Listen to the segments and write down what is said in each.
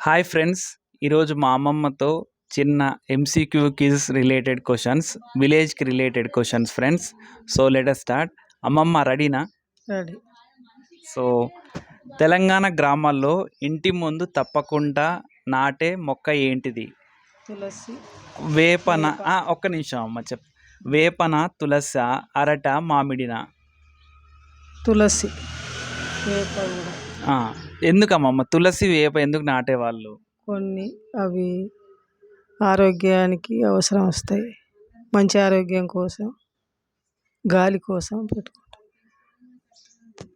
Hi friends, ఈరోజు మా అమ్మమ్మతో చిన్న ఎంసీక్యూ క్విజ్ రిలేటెడ్ క్వశ్చన్స్, విలేజ్కి related questions friends. So let us start. అమ్మమ్మ రెడీనా? రెడీ. సో తెలంగాణ గ్రామాల్లో ఇంటి ముందు తప్పకుండా నాటే మొక్క ఏంటిది? తులసి. వేపన. ఒక్క నిమిషం అమ్మ చెప్. వేపన, తులస, అరట, మామిడిన? తులసి. వేప కూడా. ఎందుకమ్మమ్మ తులసి వేప ఎందుకు నాటేవాళ్ళు? కొన్ని అవి ఆరోగ్యానికి అవసరం వస్తాయి, మంచి ఆరోగ్యం కోసం, గాలి కోసం పెట్టుకుంటాం.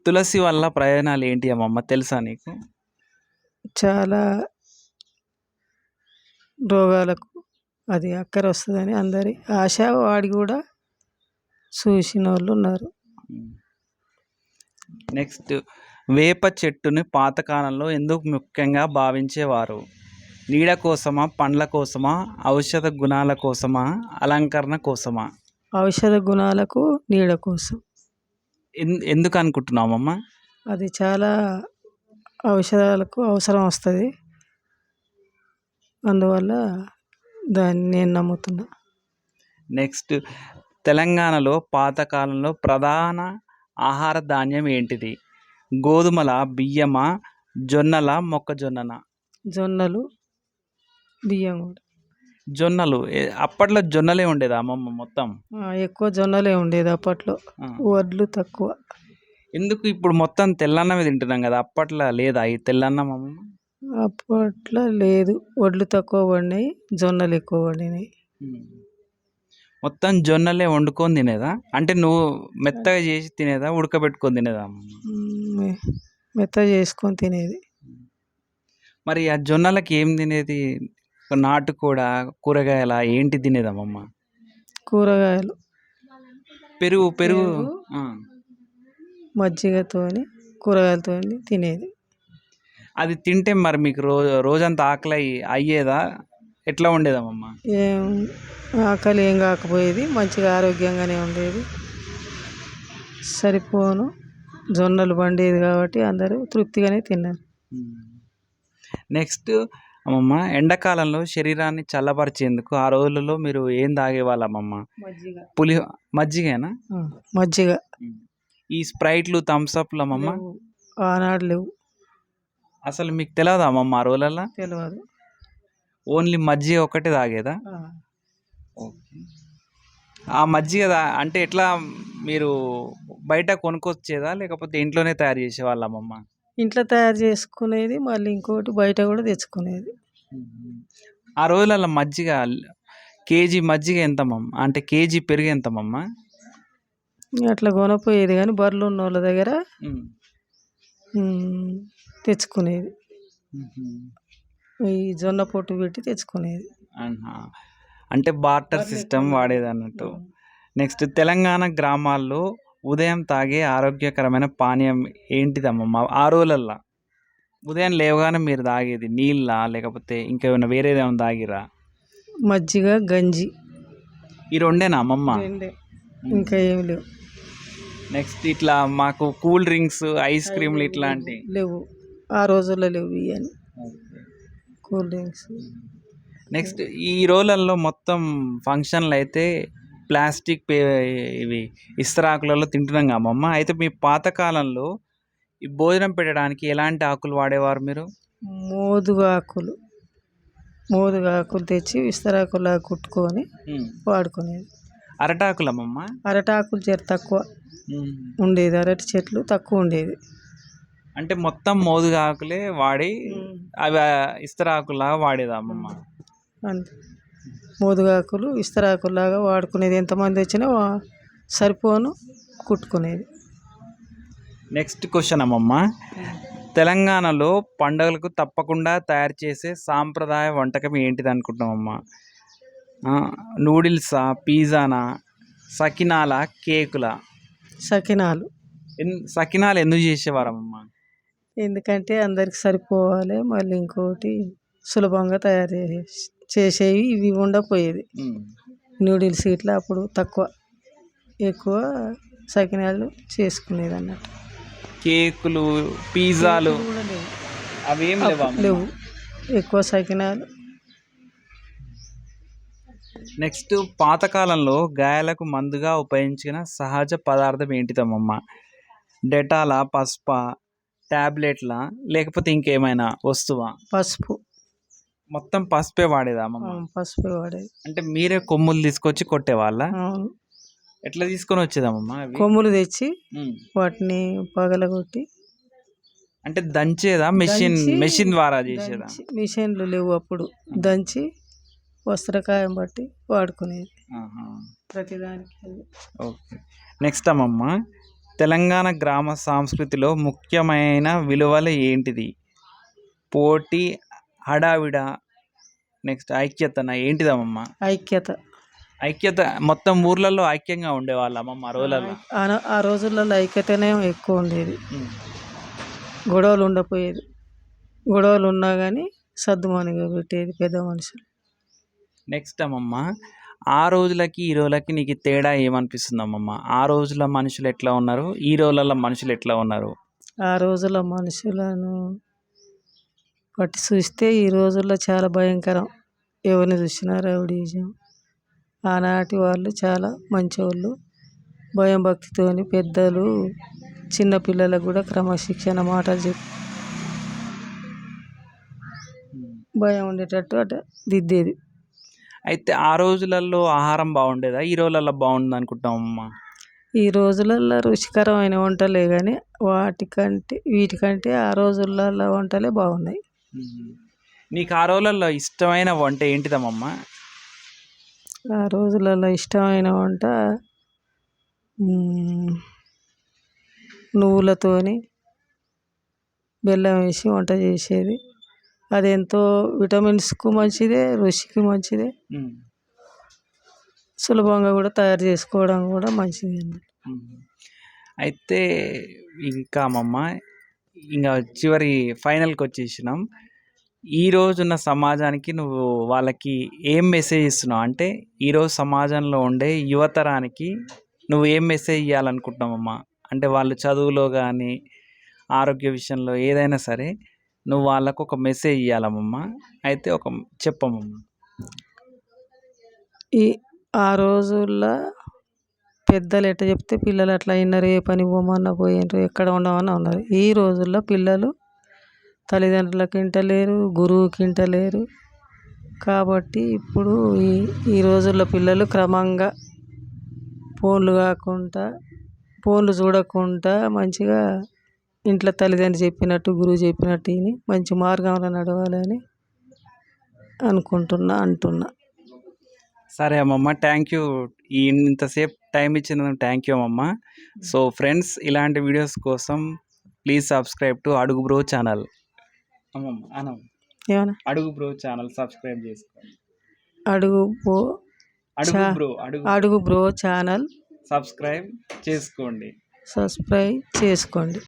తులసి వల్ల ప్రయోజనాలు ఏంటి అమ్మమ్మ, తెలుసా నీకు? చాలా రోగాలకు అది అక్కర వస్తుందని అందరి ఆశ. వాడి కూడా చూసిన వాళ్ళు ఉన్నారు. నెక్స్ట్, వేప చెట్టుని పాతకాలంలో ఎందుకు ముఖ్యంగా భావించేవారు? నీడ కోసమా, పండ్ల కోసమా, ఔషధ గుణాల కోసమా, అలంకరణ కోసమా? ఔషధ గుణాలకు, నీడ కోసం. ఎందుకు అనుకుంటున్నామమ్మా? అది చాలా ఔషధాలకు అవసరం వస్తుంది, అందువల్ల దాన్ని నేను నమ్ముతున్నా. నెక్స్ట్, తెలంగాణలో పాతకాలంలో ప్రధాన ఆహార ధాన్యం ఏంటిది? గోధుమల, బియ్యమా, జొన్నల, మొక్కజొన్నన? జొన్నలు, బియ్యం కూడా. జొన్నలు. అప్పట్లో జొన్నలే ఉండేదా అమ్మమ్మ మొత్తం? ఎక్కువ జొన్నలే ఉండేది అప్పట్లో, వడ్లు తక్కువ. ఎందుకు ఇప్పుడు మొత్తం తెల్లన్నమే తింటున్నాం కదా, అప్పట్లో లేదా ఈ తెల్లన్నం అమ్మమ్మ? అప్పట్లో లేదు, వడ్లు తక్కువ పడినాయి, జొన్నలు ఎక్కువ పడినాయి. మొత్తం జొన్నలే వండుకొని తినేదా? అంటే నువ్వు మెత్తగా చేసి తినేదా, ఉడకబెట్టుకొని తినేదా అమ్మమ్మ? మెత్తగా చేసుకొని తినేది. మరి ఆ జొన్నలకి ఏం తినేది? నాటుకోడా, కూరగాయల, ఏంటి తినేదమ్మమ్మ? కూరగాయలు, పెరుగు. పెరుగు మజ్జిగతోని, కూరగాయలతో తినేది. అది తింటే మరి మీకు రోజంతా ఆకలి అయ్యేదా? ఎట్లా ఉండేదమ్మమ్మ? ఏం ఆకలి ఏం కాకపోయేది, మంచిగా ఆరోగ్యంగానే ఉండేది. సరిపోను జొన్నలు పండేది కాబట్టి అందరూ తృప్తిగానే తిన్నారు. నెక్స్ట్ అమ్మమ్మ, ఎండాకాలంలో శరీరాన్ని చల్లబరిచేందుకు ఆ రోజులలో మీరు ఏం తాగేవాళ్ళమ్మమ్మ? మజ్జిగ. మజ్జిగేనా? మజ్జిగ. ఈ స్ప్రైట్లు, థమ్స్అప్లు అమ్మమ్మ ఆనాడు లేవు. అసలు మీకు తెలియదా అమ్మమ్మ ఆ రోజులలో? తెలియదు. ఓన్లీ మజ్జిగ ఒకటే తాగేదా? ఓకే. ఆ మజ్జిగ అంటే ఎట్లా, మీరు బయట కొనుక్కొచ్చేదా లేకపోతే ఇంట్లోనే తయారు చేసేవాళ్ళ అమ్మమ్మ? ఇంట్లో తయారు చేసుకునేది, మళ్ళీ ఇంకోటి బయట కూడా తెచ్చుకునేది. ఆ రోజులలో మజ్జిగ, కేజీ మజ్జిగ ఎంతమ్మమ్మ? అంటే కేజీ పెరుగు ఎంతమ్మమ్మ? అట్లా కొనపోయేది కానీ బర్రెలు ఉన్న వాళ్ళ దగ్గర తెచ్చుకునేది. ఈ జొన్న పొట్టు పెట్టి తెచ్చుకునేది. అంటే బార్టర్ సిస్టమ్ వాడేది అన్నట్టు. నెక్స్ట్, తెలంగాణ గ్రామాల్లో ఉదయం తాగే ఆరోగ్యకరమైన పానీయం ఏంటిదమ్మమ్మ ఆ రోజులల్లో? ఉదయం లేవగానే మీరు తాగేది నీళ్ళ లేకపోతే ఇంకేమైనా వేరేదేమైనా తాగిరా? మజ్జిగ, గంజి. ఈ రెండేనా అమ్మమ్మ? ఇంకా ఏమి లేవు. నెక్స్ట్, ఇట్లా మాకు కూల్ డ్రింక్స్, ఐస్ క్రీమ్లు ఇట్లాంటివి లేవు, ఆ రోజుల్లో లేవు ఇవన్నీ కూల్ డ్రింక్స్. నెక్స్ట్, ఈ రోజులలో మొత్తం ఫంక్షన్లు అయితే ప్లాస్టిక్ ఇవి ఇస్తరాకులలో తింటున్నాం అమ్మమ్మ. అయితే మీ పాతకాలంలో ఈ భోజనం పెట్టడానికి ఎలాంటి ఆకులు వాడేవారు మీరు? మోదుగాకులు తెచ్చి ఇస్తరాకులా కుట్టుకొని వాడుకునేది. అరటాకులు అమ్మమ్మ? అరటాకులు తక్కువ ఉండేది, అరటి చెట్లు తక్కువ ఉండేది. అంటే మొత్తం మోదుగాకులే వాడి అవి ఇస్తరాకులాగా వాడేదా అమ్మమ్మ? అంతే, మోదుగాకులు ఇస్తరాకులాగా వాడుకునేది. ఎంతమంది వచ్చినా సరిపోను కుట్టుకునేది. నెక్స్ట్ క్వశ్చన్ అమ్మమ్మ, తెలంగాణలో పండుగలకు తప్పకుండా తయారు చేసే సాంప్రదాయ వంటకం ఏంటిది అనుకుంటున్నామమ్మ? నూడిల్సా, పిజ్జానా, సకినాల, కేకులా? సకినాలు. సకినాలు ఎందుకు చేసేవారమ్మమ్మ? ఎందుకంటే అందరికి సరిపోవాలి, మళ్ళీ ఇంకోటి సులభంగా తయారు చేసేవి ఇవి ఉండకపోయేది. నూడిల్స్ ఇట్లా అప్పుడు తక్కువ, ఎక్కువ సకినాలు చేసుకునేది అన్నట్టు. కేకులు, పిజ్జాలు కూడా లేవు. అవేం లేవు. ఎక్కువ సకినాలు. నెక్స్ట్ పాతకాలంలో గాయాలకు మందుగా ఉపయోగించిన సహజ పదార్థం ఏంటిదమ్మమ్మ? డెటాలా, పసుపా, టాబ్లెట్లా, లేకపోతే ఇంకేమైనా వస్తువా? పసుపు. మొత్తం పసుపే వాడేదా అమ్మమ్మ? పసుపే వాడేది. అంటే మీరే కొమ్ములు తీసుకొచ్చి కొట్టేవాళ్ళ? అవును. ఎట్లా తీసుకొని వచ్చేదమ్మమ్మ అవి? కొమ్ములు తెచ్చి ఉమ్. వాటిని పగలగొట్టి అంటే దంచేదా, మెషిన్ ద్వారా చేసేదా? మిషన్లు లేవు అప్పుడు. దంచి వస్త్రకాయం బట్టి వాడుకునేది ఆహా. ప్రతిదానికి. ఓకే. నెక్స్ట్ అమ్మమ్మ, తెలంగాణ గ్రామ సంస్కృతిలో ముఖ్యమైన విలువలు ఏంటిది? పోటీ, హడావిడ, నెక్స్ట్ ఐక్యతన ఏంటిదమ్మమ్మ? ఐక్యత. ఐక్యత మొత్తం ఊర్లలో ఐక్యంగా ఉండేవాళ్ళ అమ్మమ్మ ఆ రోజులలో? ఆ రోజులలో ఐక్యతనే ఎక్కువ ఉండేది. గొడవలు ఉండపోయేది. గొడవలు ఉన్నా కానీ సర్దుమణిగా పెట్టేది పెద్ద మనుషులు. నెక్స్ట్ అమ్మమ్మ, ఆ రోజులకి ఈ రోజులకి నీకు తేడా ఏమనిపిస్తుంది అమ్మమ్మ? ఆ రోజుల మనుషులు ఎట్లా ఉన్నారు, ఈ రోజుల మనుషులు ఎట్లా ఉన్నారు? ఆ రోజుల మనుషులను బట్టి చూస్తే ఈ రోజుల్లో చాలా భయంకరం. ఎవరిని చూసినా రౌడీజం. ఆనాటి వాళ్ళు చాలా మంచోళ్ళు. భయం భక్తితోని పెద్దలు చిన్నపిల్లలకు కూడా క్రమశిక్షణ మాటలు చెప్పి భయం ఉండేటట్టు అట దిద్దేది. అయితే ఆ రోజులలో ఆహారం బాగుండేదా, ఈ రోజులలో బాగుంది అనుకుంటామమ్మా? ఈ రోజులలో రుచికరమైన వంటలే కానీ వీటికంటే ఆ రోజులలో వంటలే బాగున్నాయి. నీకు ఆ రోజులలో ఇష్టమైన వంట ఏంటిదమ్మమ్మ? ఆ రోజులలో ఇష్టమైన వంట నువ్వులతోని బెల్లం వేసి వంట చేసేది. అది ఎంతో విటమిన్స్కు మంచిదే, రుచికి మంచిదే, సులభంగా కూడా తయారు చేసుకోవడం కూడా మంచిది. అయితే ఇంకా అమ్మమ్మ, ఇంకా చివరి ఫైనల్కి వచ్చేసినాం. ఈ రోజున్న సమాజానికి నువ్వు వాళ్ళకి ఏం మెసేజ్ ఇస్తున్నావు? అంటే ఈరోజు సమాజంలో ఉండే యువతరానికి నువ్వు ఏం మెసేజ్ ఇవ్వాలనుకుంటున్నావమ్మా? అంటే వాళ్ళు చదువులో కానీ ఆరోగ్య విషయంలో ఏదైనా సరే నువ్వు వాళ్ళకు ఒక మెసేజ్ ఇవ్వాలమ్మమ్మ. అయితే చెప్పమ్మమ్మ. ఆ రోజుల్లో పెద్దలు ఎట్లా చెప్తే పిల్లలు అట్లా అయినారు. ఏ పని పోమన్నా పోయినారు, ఎక్కడ ఉండమన్నా ఉన్నారు. ఈ రోజుల్లో పిల్లలు తల్లిదండ్రులకు ఇంటలేరు, గురువుకి ఇంటలేరు. కాబట్టి ఇప్పుడు ఈ రోజుల్లో పిల్లలు క్రమంగా ఫోన్లు చూడకుండా మంచిగా ఇంట్లో తల్లిదండ్రులు చెప్పినట్టు, గురువు చెప్పినట్టు విని మంచి మార్గంలో నడవాలని అంటున్నా. సరే అమ్మమ్మ, థ్యాంక్ యూ. ఇంతసేపు టైం ఇచ్చినందుకు థ్యాంక్ యూ అమ్మమ్మ. సో ఫ్రెండ్స్, ఇలాంటి వీడియోస్ కోసం ప్లీజ్ సబ్స్క్రైబ్ టు అడుగు బ్రో ఛానల్. అమ్మమ్మ అడుగు బ్రో ఛానల్ సబ్స్క్రైబ్ చేసుకోండి. అడుగు బ్రో ఛానల్ సబ్స్క్రైబ్ చేసుకోండి.